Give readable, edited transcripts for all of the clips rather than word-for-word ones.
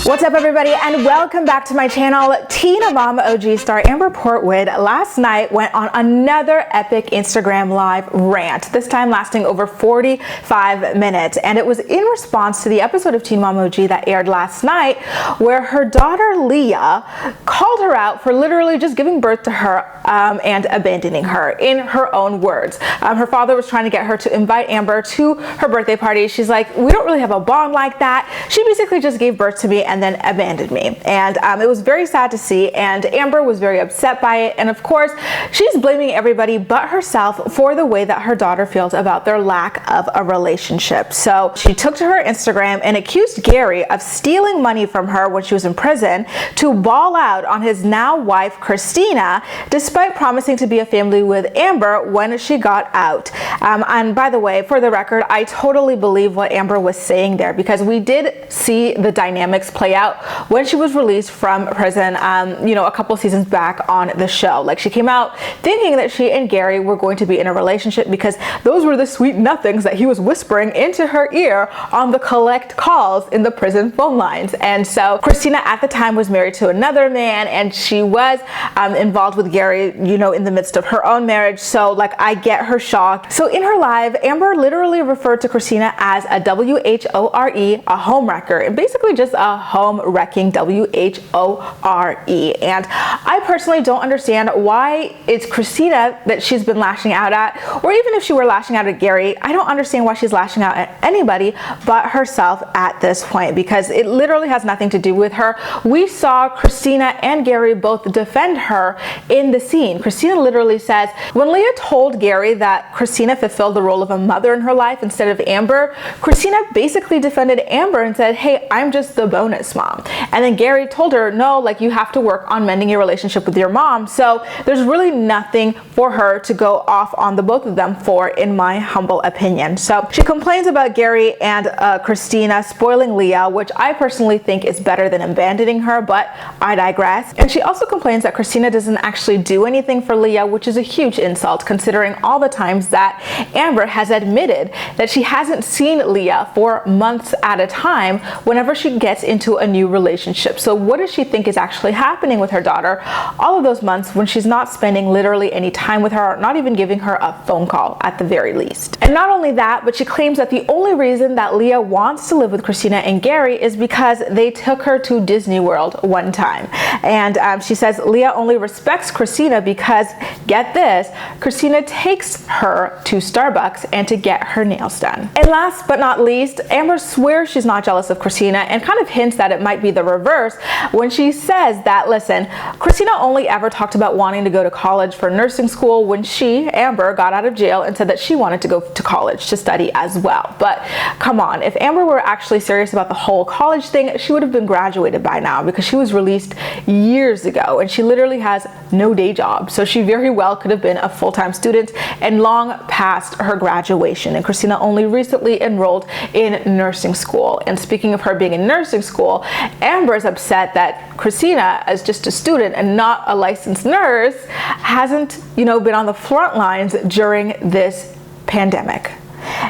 What's up, everybody, and welcome back to my channel. Teen Mom OG star Amber Portwood last night went on another epic Instagram live rant, this time lasting over 45 minutes, and it was in response to the episode of Teen Mom OG that aired last night where her daughter Leah called her out for literally just giving birth to her and abandoning her, in her own words. Her father was trying to get her to invite Amber to her birthday party. She's like, we don't really have a bond like that. She basically just gave birth to me and then abandoned me, and it was very sad to see, and Amber was very upset by it, and of course she's blaming everybody but herself for the way that her daughter feels about their lack of a relationship. So she took to her Instagram and accused Gary of stealing money from her when she was in prison to ball out on his now wife Christina, despite promising to be a family with Amber when she got out. And by the way, for the record, I totally believe what Amber was saying there, because we did see the dynamics play out when she was released from prison, a couple seasons back on the show. Like, she came out thinking that she and Gary were going to be in a relationship because those were the sweet nothings that he was whispering into her ear on the collect calls in the prison phone lines. And so Christina at the time was married to another man, and she was involved with Gary, in the midst of her own marriage. So like, I get her shock. So in her live, Amber literally referred to Christina as a WHORE, a home wrecker, and basically just a home wrecking WHORE. And I personally don't understand why it's Christina that she's been lashing out at, or even if she were lashing out at Gary, I don't understand why she's lashing out at anybody but herself at this point, because it literally has nothing to do with her. We saw Christina and Gary both defend her in the scene. Christina literally says, when Leah told Gary that Christina fulfilled the role of a mother in her life instead of Amber, Christina basically defended Amber and said, hey, I'm just the bonus mom. And then Gary told her, no, like, you have to work on mending your relationship with your mom. So there's really nothing for her to go off on the both of them for, in my humble opinion. So she complains about Gary and Christina spoiling Leah, which I personally think is better than abandoning her, but I digress. And she also complains that Christina doesn't actually do anything for Leah, which is a huge insult considering all the times that Amber has admitted that she hasn't seen Leah for months at a time whenever she gets into a new relationship. So what does she think is actually happening with her daughter all of those months when she's not spending literally any time with her, not even giving her a phone call at the very least? And not only that, but she claims that the only reason that Leah wants to live with Christina and Gary is because they took her to Disney World one time. And she says Leah only respects Christina because, get this, Christina takes her to Starbucks and to get her nails done. And last but not least, Amber swears she's not jealous of Christina and kind of hints that it might be the reverse when she says that, listen, Christina only ever talked about wanting to go to college for nursing school when she, Amber, got out of jail and said that she wanted to go to college to study as well. But come on, if Amber were actually serious about the whole college thing, she would have been graduated by now, because she was released years ago and she literally has no day job. So she very well could have been a full-time student and long past her graduation. And Christina only recently enrolled in nursing school. And speaking of her being in nursing school, Amber is upset that Christina, as just a student and not a licensed nurse, hasn't, been on the front lines during this pandemic.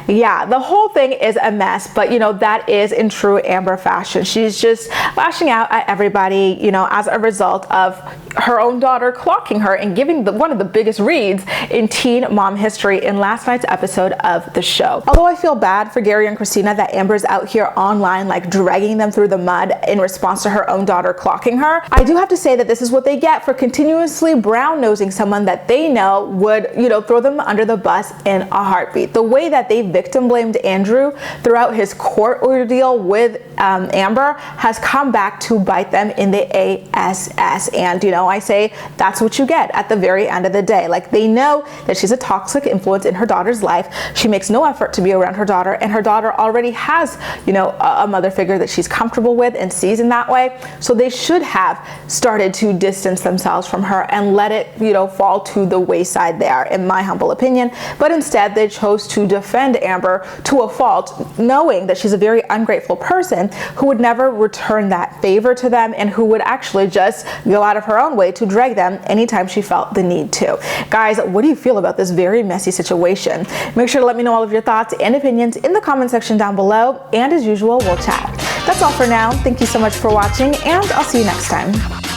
Yeah, the whole thing is a mess, but that is in true Amber fashion. She's just lashing out at everybody, as a result of her own daughter clocking her and giving one of the biggest reads in teen mom history in last night's episode of the show. Although I feel bad for Gary and Christina that Amber's out here online like dragging them through the mud in response to her own daughter clocking her, I do have to say that this is what they get for continuously brown-nosing someone that they know would, throw them under the bus in a heartbeat. The way that they victim blamed Andrew throughout his court ordeal with Amber has come back to bite them in the ass. And I say that's what you get at the very end of the day. Like, they know that she's a toxic influence in her daughter's life. She makes no effort to be around her daughter, and her daughter already has a mother figure that she's comfortable with and sees in that way. So they should have started to distance themselves from her and let it fall to the wayside there, in my humble opinion. But instead they chose to defend Amber to a fault, knowing that she's a very ungrateful person who would never return that favor to them and who would actually just go out of her own way to drag them anytime she felt the need to. Guys, what do you feel about this very messy situation? Make sure to let me know all of your thoughts and opinions in the comment section down below, and as usual, we'll chat. That's all for now. Thank you so much for watching, and I'll see you next time.